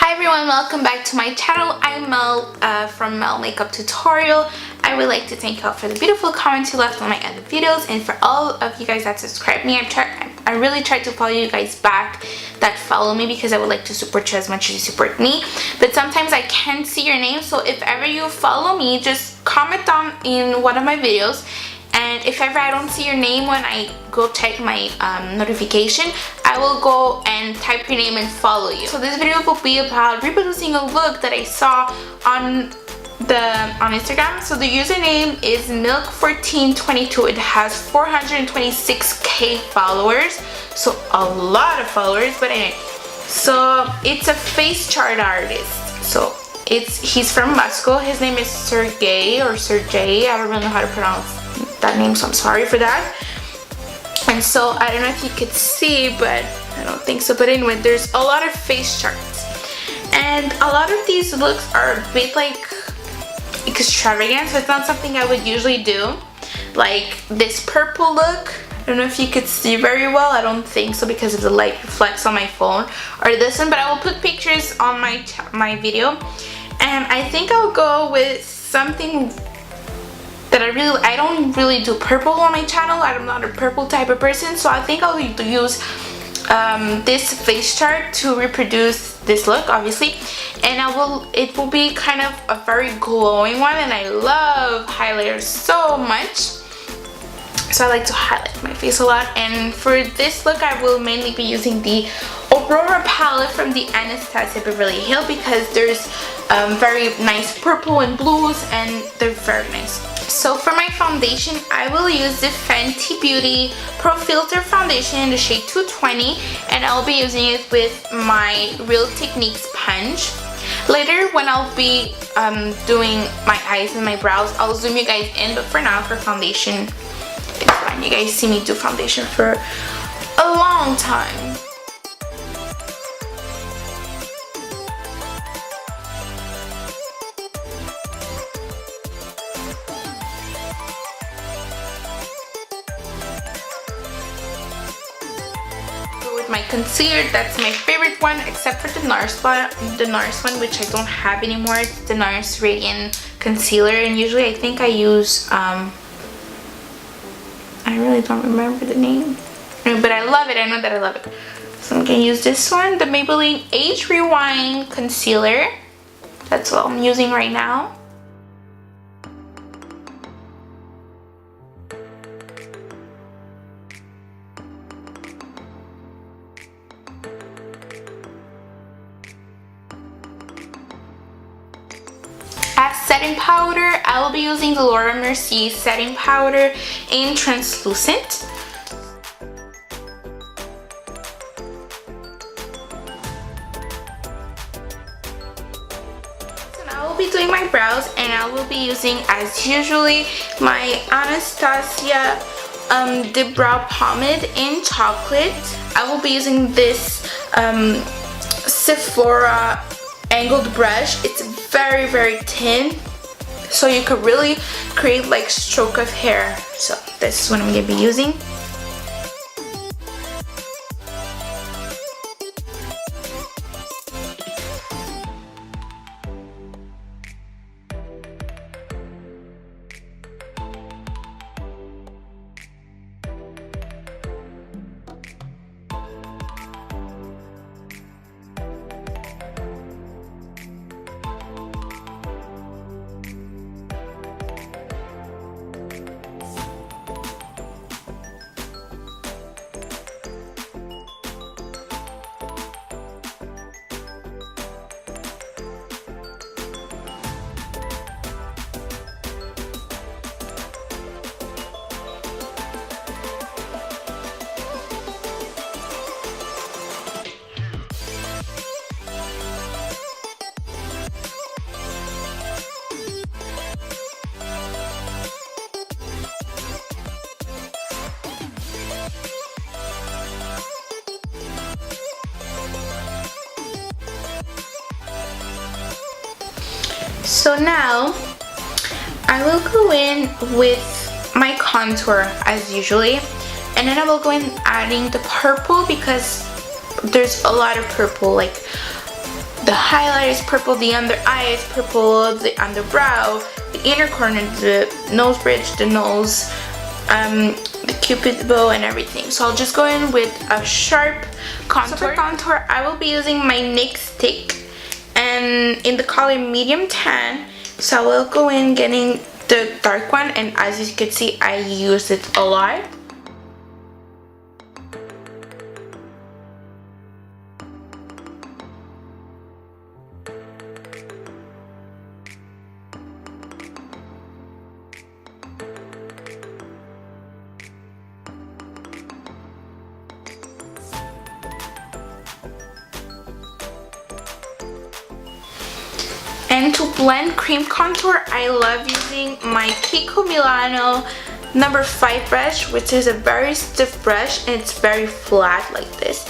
Hi everyone, welcome back to my channel. I'm Mel from Mel Makeup Tutorial. I would like to thank you all for the beautiful comments you left on my other videos, and for all of you guys that subscribe me. I really tried to follow you guys back that follow me because I would like to support you as much as you support me. But sometimes I can't see your name, so if ever you follow me, just comment down in one of my videos. And if ever I don't see your name when I go check my notification, I will go and type your name and follow you. So this video will be about reproducing a look that I saw on Instagram. So the username is Milk1422. It has 426k followers, so a lot of followers. But anyway, so it's a face chart artist. So he's from Moscow. His name is Sergey or Sergey. I don't really know how to pronounce that name, so I'm sorry for that. And so I don't know if you could see, but I don't think so. But anyway, there's a lot of face charts, and a lot of these looks are a bit like extravagant, so it's not something I would usually do. Like this purple look, I don't know if you could see very well. I don't think so because of the light reflects on my phone, or this one, but I will put pictures on my video. And I think I'll go with something that I don't really do purple on my channel. I'm not a purple type of person, so I think I'll use this face chart to reproduce this look, obviously. And it will be kind of a very glowing one, and I love highlighters so much, so I like to highlight my face a lot. And for this look, I will mainly be using the Aurora palette from the Anastasia Beverly Hills, because there's very nice purple and blues, and they're very nice. So for my foundation, I will use the Fenty Beauty Pro Filter Foundation in the shade 220, and I'll be using it with my Real Techniques sponge. Later, when I'll be doing my eyes and my brows, I'll zoom you guys in, but for now, for foundation, it's fine. You guys see me do foundation for a long time. My concealer, that's my favorite one, except for the NARS one, which I don't have anymore. It's the NARS Radiant Concealer, and usually I think I use I really don't remember the name, but I love it. I know that I love it. So I'm gonna use this one, the Maybelline Age Rewind Concealer. That's what I'm using right now. As setting powder, I will be using the Mercier Setting Powder in Translucent. So now I will be doing my brows, and I will be using, as usually, my Anastasia Dipbrow Pomade in Chocolate. I will be using this Sephora angled brush. It's very, very thin, so you could really create like stroke of hair. So this is what I'm gonna be using. So now I will go in with my contour as usually, and then I will go in adding the purple because there's a lot of purple. Like the highlight is purple, the under eye is purple, the underbrow, the inner corner, the nose bridge, the nose, the cupid bow and everything. So I'll just go in with a sharp contour. So for contour, I will be using my NYX stick and in the color medium tan. So I will go in getting the dark one, and as you can see, I use it a lot. And to blend cream contour, I love using my Kiko Milano number 5 brush, which is a very stiff brush and it's very flat like this.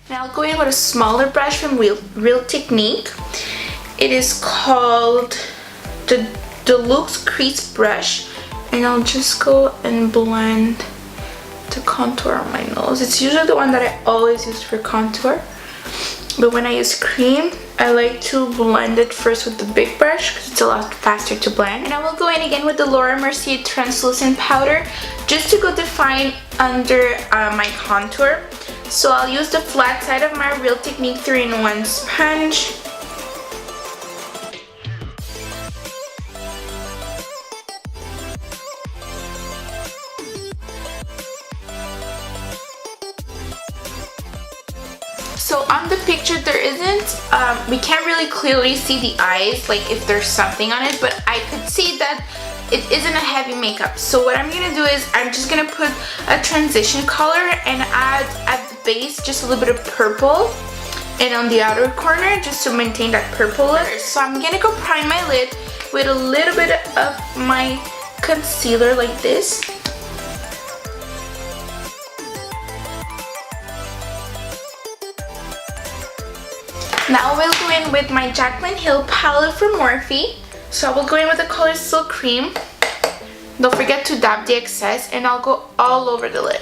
Now I'll go in with a smaller brush from Real Technique. It is called the Deluxe Crease Brush, and I'll just go and blend the contour on my nose. It's usually the one that I always use for contour, but when I use cream, I like to blend it first with the big brush because it's a lot faster to blend. And I will go in again with the Laura Mercier translucent powder just to go define under my contour. So I'll use the flat side of my Real Technique 3-in-1 sponge. So on the picture there isn't, we can't really clearly see the eyes, like if there's something on it, but I could see that it isn't a heavy makeup. So what I'm gonna do is I'm just gonna put a transition color and add at the base just a little bit of purple, and on the outer corner just to maintain that purple look. So I'm gonna go prime my lid with a little bit of my concealer like this. Now we'll go in with my Jaclyn Hill palette from Morphe. So I will go in with the color Silk Cream. Don't forget to dab the excess, and I'll go all over the lid.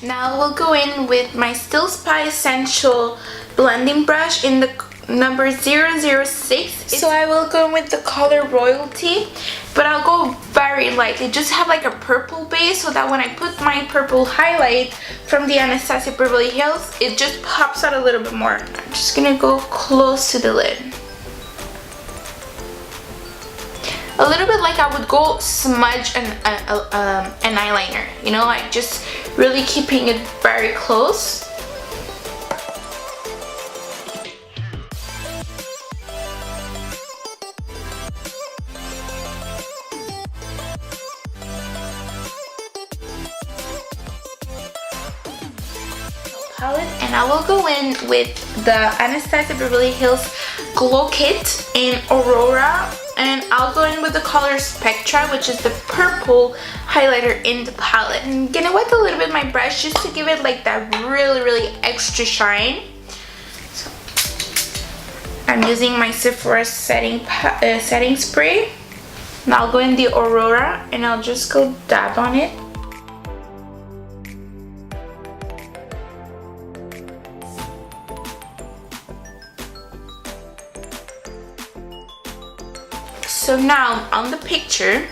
Now we'll go in with my Still Spy Essential blending brush in the number 006. So I will go in with the color Royalty, but I'll go very lightly, just have like a purple base so that when I put my purple highlight from the Anastasia Beverly Hills, it just pops out a little bit more. I'm just gonna go close to the lid. A little bit like I would go smudge an eyeliner, you know, like just really keeping it very close. Palette, and I will go in with the Anastasia Beverly Hills Glow Kit in Aurora, and I'll go in with the color Spectra, which is the purple highlighter in the palette. I'm gonna wet a little bit my brush just to give it like that really extra shine. So I'm using my Sephora setting spray. Now I'll go in the Aurora and I'll just go dab on it. So now on the picture,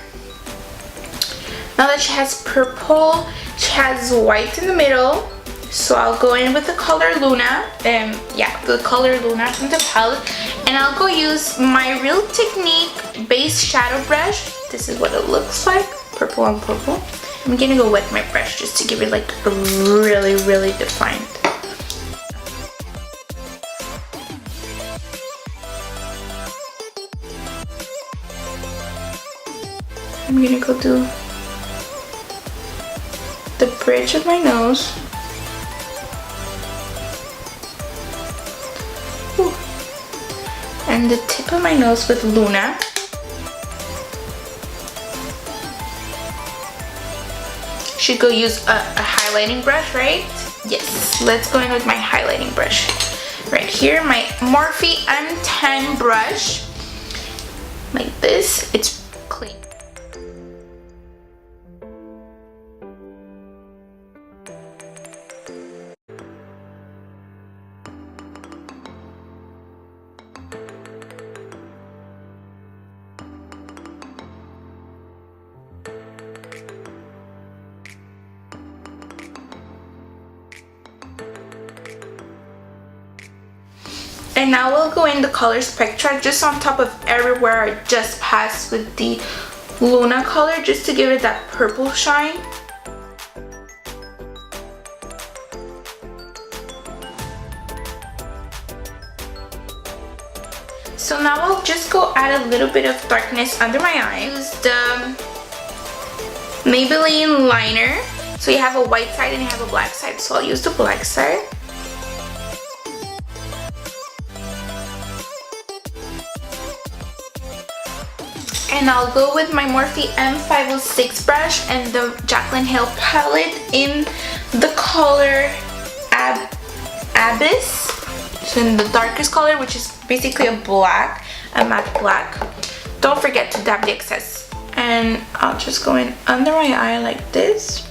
now that she has purple, she has white in the middle. So I'll go in with the color Luna, the color Luna from the palette, and I'll go use my Real Technique base shadow brush. This is what it looks like, purple on purple. I'm gonna go wet my brush just to give it like a really defined. I'm gonna go do the bridge of my nose. Ooh. And the tip of my nose with Luna. Should go use a highlighting brush, right? Yes, let's go in with my highlighting brush. Right here, my Morphe M10 brush. Like this, it's clean. And now we'll go in the color spectra just on top of everywhere I just passed with the Luna color, just to give it that purple shine. So now I'll just go add a little bit of darkness under my eye. Use the Maybelline liner. So you have a white side and you have a black side. So I'll use the black side. And I'll go with my Morphe M506 brush and the Jaclyn Hill palette in the color Abyss. So in the darkest color, which is basically a black, a matte black. Don't forget to dab the excess. And I'll just go in under my eye like this.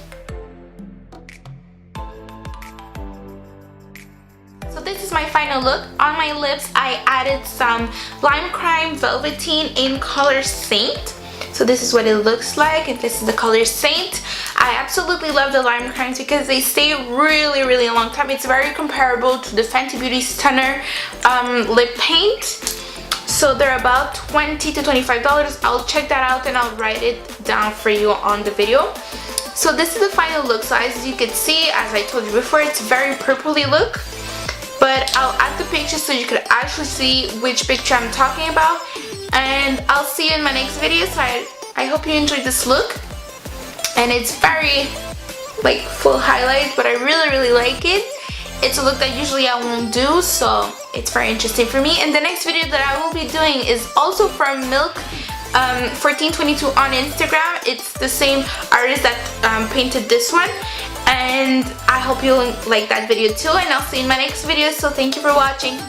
This is my final look. On my lips, I added some Lime Crime Velveteen in color Saint. So this is what it looks like, and this is the color Saint. I absolutely love the Lime Crimes because they stay really a long time. It's very comparable to the Fenty Beauty Stunner lip paint. So they're about $20 to $25. I'll check that out and I'll write it down for you on the video. So this is the final look. So as you can see, as I told you before, it's very purpley look. But I'll add the picture so you could actually see which picture I'm talking about. And I'll see you in my next video. So I hope you enjoyed this look. And it's very like full highlight, but I really like it. It's a look that usually I won't do, so it's very interesting for me. And the next video that I will be doing is also from Milk1422 on Instagram. It's the same artist that painted this one. And I hope you like that video too, and I'll see you in my next video. So thank you for watching.